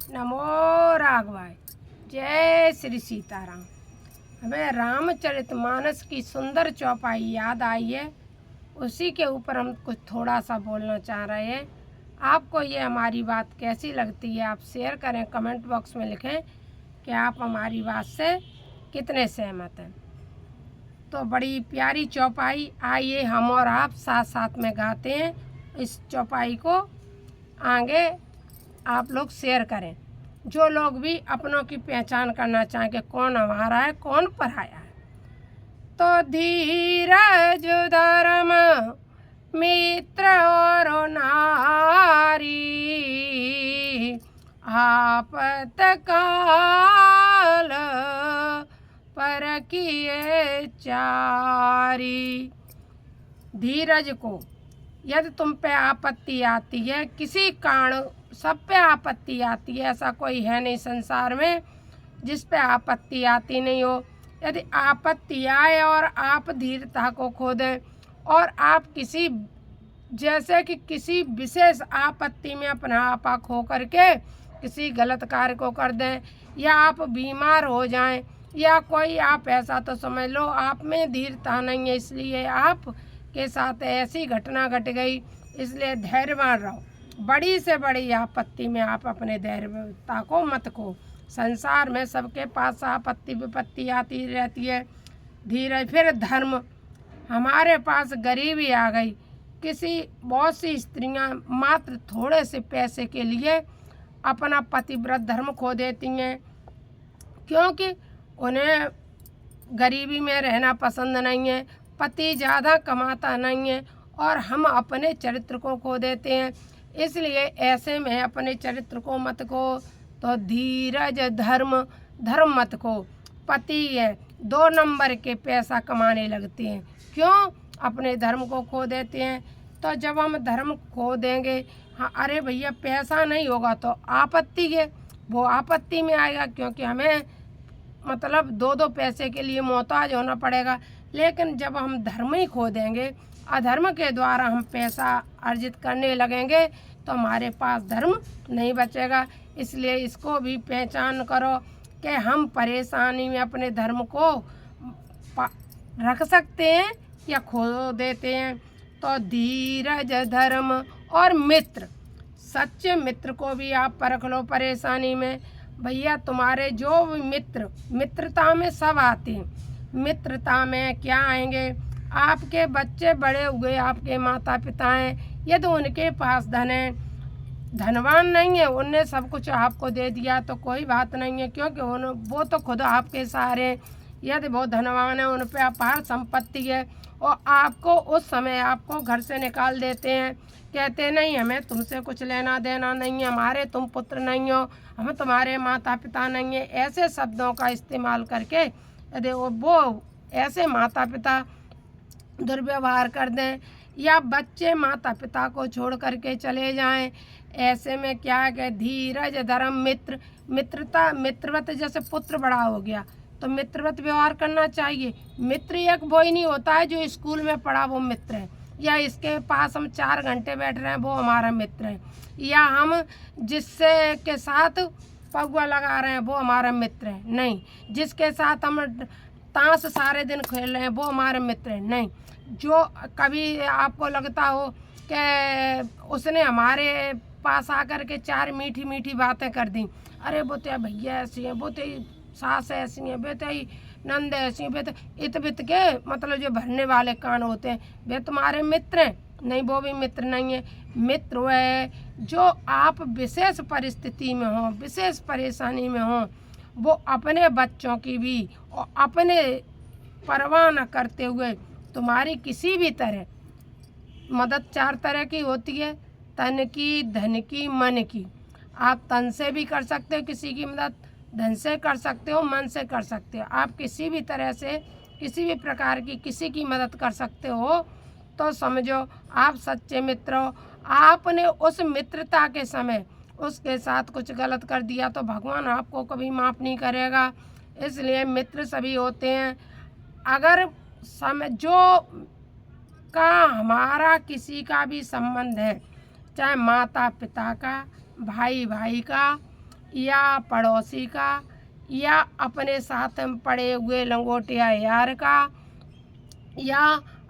नमो राघवाय। जय श्री सीताराम। हमें रामचरितमानस की सुंदर चौपाई याद आई है, उसी के ऊपर हम कुछ थोड़ा सा बोलना चाह रहे हैं। आपको ये हमारी बात कैसी लगती है, आप शेयर करें, कमेंट बॉक्स में लिखें कि आप हमारी बात से कितने सहमत हैं। तो बड़ी प्यारी चौपाई, आइए हम और आप साथ साथ में गाते हैं। इस चौपाई को आगे आप लोग शेयर करें, जो लोग भी अपनों की पहचान करना चाहें कि कौन हमारा है, कौन पराया है। तो धीरज धर्म मित्र और नारी, आपत काल पर किए चारी। धीरज को, यदि तुम पे आपत्ति आती है, किसी कारण सब पे आपत्ति आती है, ऐसा कोई है नहीं संसार में जिस पे आपत्ति आती नहीं हो। यदि आपत्ति आए और आप धीरता को खो दें और आप किसी जैसे कि किसी विशेष आपत्ति में अपना आपा खो करके किसी गलत कार्य को कर दें, या आप बीमार हो जाएं, या कोई आप ऐसा तो समझ लो आप में धीरता नहीं है, इसलिए आप के साथ ऐसी घटना घट गई, इसलिए धैर्यवान रहो। बड़ी से बड़ी आपत्ति में आप अपने धैर्यता को मत खो। संसार में सबके पास आपत्ति विपत्ति आती रहती है। धीरज। फिर धर्म, हमारे पास गरीबी आ गई, किसी बहुत सी स्त्रियां मात्र थोड़े से पैसे के लिए अपना पतिव्रत धर्म खो देती हैं, क्योंकि उन्हें गरीबी में रहना पसंद नहीं है, पति ज़्यादा कमाता नहीं है, और हम अपने चरित्र को खो देते हैं। इसलिए ऐसे में अपने चरित्र को मत खो। तो धीरज धर्म मत खो। पति है 2 नंबर के पैसा कमाने लगते हैं, क्यों? अपने धर्म को खो देते हैं। तो जब हम धर्म खो देंगे, हाँ अरे भैया पैसा नहीं होगा तो आपत्ति है, वो आपत्ति में आएगा, क्योंकि हमें मतलब 2-2 पैसे के लिए मोहताज होना पड़ेगा। लेकिन जब हम धर्म ही खो देंगे, अधर्म के द्वारा हम पैसा अर्जित करने लगेंगे, तो हमारे पास धर्म नहीं बचेगा। इसलिए इसको भी पहचान करो कि हम परेशानी में अपने धर्म को रख सकते हैं या खो देते हैं। तो धीरज धर्म और मित्र, सच्चे मित्र को भी आप परख लो परेशानी में। भैया तुम्हारे जो भी मित्र, मित्रता में सब आते हैं। मित्रता में क्या आएंगे? आपके बच्चे बड़े हुए, आपके माता पिता हैं, यदि उनके पास धन है, धनवान नहीं है, उनने सब कुछ आपको दे दिया तो कोई बात नहीं है, क्योंकि वो तो खुद आपके सहारे हैं। यदि वो धनवान है, उन पर अपार संपत्ति है, और आपको उस समय आपको घर से निकाल देते हैं, कहते नहीं हमें तुमसे कुछ लेना देना नहीं है, हमारे तुम पुत्र नहीं हो, हम तुम्हारे माता पिता नहीं है, ऐसे शब्दों का इस्तेमाल करके यदि वो ऐसे माता पिता दुर्व्यवहार कर दें, या बच्चे माता पिता को छोड़ करके चले जाएं, ऐसे में क्या है? धीरज धर्म मित्र, मित्रवत, जैसे पुत्र बड़ा हो गया तो मित्रवत व्यवहार करना चाहिए। मित्र एक वो ही नहीं होता है जो स्कूल में पढ़ा वो मित्र है, या इसके पास हम 4 घंटे बैठ रहे हैं वो हमारा मित्र है, या हम जिससे के साथ पगुआ लगा रहे हैं वो हमारा मित्र है, नहीं। जिसके साथ हम ताश सारे दिन खेल रहे हैं वो हमारे मित्र है, नहीं। जो कभी आपको लगता हो कि उसने हमारे पास आकर के 4 मीठी मीठी बातें कर दी, अरे वो तो भैया ऐसी है, वो तो सास ऐसी है, वे तो नंद ऐसी है, वे तो इत बित के मतलब जो भरने वाले कान होते हैं, वे तुम्हारे मित्र हैं, नहीं, वो भी मित्र नहीं है। मित्र वह है जो आप विशेष परिस्थिति में हो, विशेष परेशानी में हो, वो अपने बच्चों की भी और अपने परवाह न करते हुए तुम्हारी किसी भी तरह मदद 4 तरह की होती है, तन की, धन की, मन की। आप तन से भी कर सकते हो किसी की मदद, धन से कर सकते हो, मन से कर सकते हो। आप किसी भी तरह से किसी भी प्रकार की किसी की मदद कर सकते हो, तो समझो आप सच्चे मित्र हो। आपने उस मित्रता के समय उसके साथ कुछ गलत कर दिया तो भगवान आपको कभी माफ़ नहीं करेगा। इसलिए मित्र सभी होते हैं। अगर जो का हमारा किसी का भी संबंध है, चाहे माता पिता का, भाई भाई का, या पड़ोसी का या अपने साथ में पड़े हुए लंगोटिया यार का या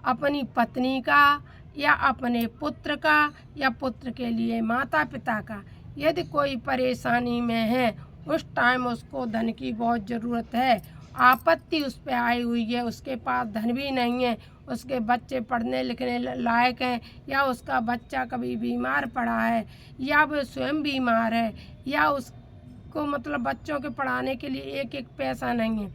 अपनी पत्नी का या अपने पुत्र का या पुत्र के लिए माता पिता का। यदि कोई परेशानी में है, उस टाइम उसको धन की बहुत ज़रूरत है, आपत्ति उस पर आई हुई है, उसके पास धन भी नहीं है, उसके बच्चे पढ़ने लिखने लायक हैं या उसका बच्चा कभी बीमार पड़ा है या वो स्वयं बीमार है या उसको मतलब बच्चों के पढ़ाने के लिए एक एक पैसा नहीं है,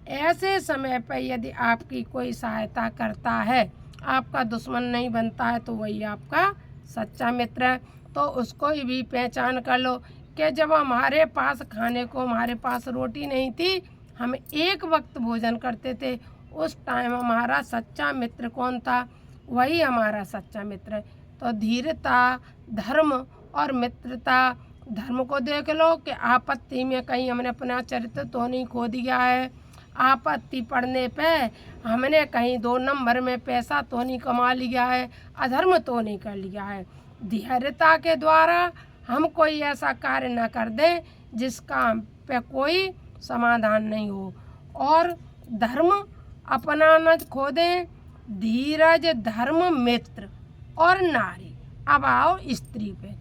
ऐसे समय पर यदि आपकी कोई सहायता करता है, आपका दुश्मन नहीं बनता है, तो वही आपका सच्चा मित्र है। तो उसको भी पहचान कर लो कि जब हमारे पास खाने को, हमारे पास रोटी नहीं थी, हम एक वक्त भोजन करते थे, उस टाइम हमारा सच्चा मित्र कौन था? वही हमारा सच्चा मित्र है। तो धीरता, धर्म और मित्रता। धर्म को देख लो कि आपत्ति में कहीं हमने अपना चरित्र तो नहीं खो दिया है, आपत्ति पड़ने पे हमने कहीं 2 नंबर में पैसा तो नहीं कमा लिया है, अधर्म तो नहीं कर लिया है। धैर्यता के द्वारा हम कोई ऐसा कार्य न कर दें जिसका हम पे कोई समाधान नहीं हो, और धर्म अपना न खो दें। धीरज, धर्म, मित्र और नारी। अब आओ स्त्री पे।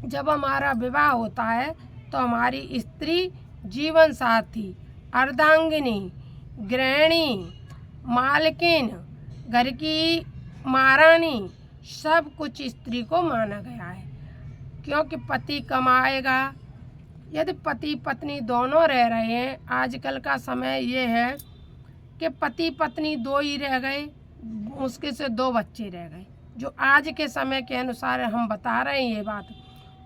जब हमारा विवाह होता है तो हमारी स्त्री जीवन साथी, अर्धांगिनी, गृहिणी, मालकिन, घर की महारानी, सब कुछ स्त्री को माना गया है, क्योंकि पति कमाएगा। यदि पति पत्नी दोनों रह रहे हैं, आजकल का समय ये है कि पति पत्नी 2 ही रह गए, मुश्किल से 2 बच्चे रह गए, जो आज के समय के अनुसार हम बता रहे हैं ये बात।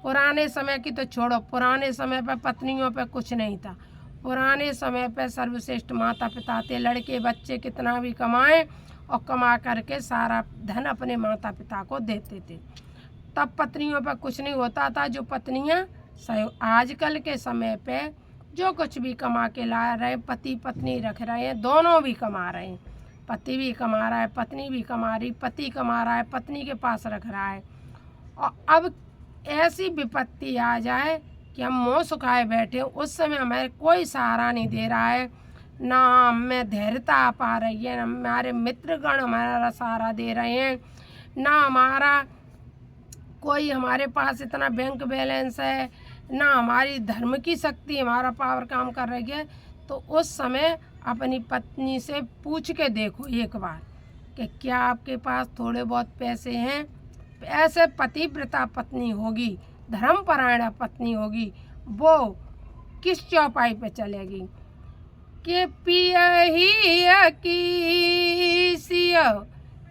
पुराने समय की तो छोड़ो, पुराने समय पर पत्नियों पर कुछ नहीं था। पुराने समय पर सर्वश्रेष्ठ माता पिता थे, लड़के बच्चे कितना भी कमाएं और कमा करके सारा धन अपने माता पिता को देते थे, तब पत्नियों पर कुछ नहीं होता था। जो पत्नियां आजकल के समय पे जो कुछ भी कमा के ला रहे, पति पत्नी रख रहे हैं, दोनों भी कमा रहे हैं, पति भी कमा रहा है, पत्नी भी कमा रही, पति कमा रहा है, पत्नी के पास रख रहा है। और अब ऐसी विपत्ति आ जाए कि हम मुँह सुखाए बैठे, उस समय हमें कोई सहारा नहीं दे रहा है, ना हमें धैर्यता आ पा रही है, ना हमारे मित्रगण हमारा सहारा दे रहे हैं, ना हमारा कोई हमारे पास इतना बैंक बैलेंस है, ना हमारी धर्म की शक्ति, हमारा पावर काम कर रही है। तो उस समय अपनी पत्नी से पूछ के देखो एक बार कि क्या आपके पास थोड़े बहुत पैसे हैं। ऐसे पतिव्रता पत्नी होगी, धर्मपरायण पत्नी होगी, वो किस चौपाई पे चलेगी कि पियहिया की सिया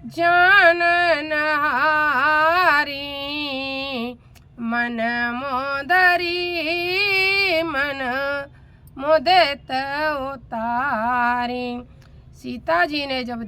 जानन हारी, मन मोदरी मन मुदित उतारी। सीता जी ने जब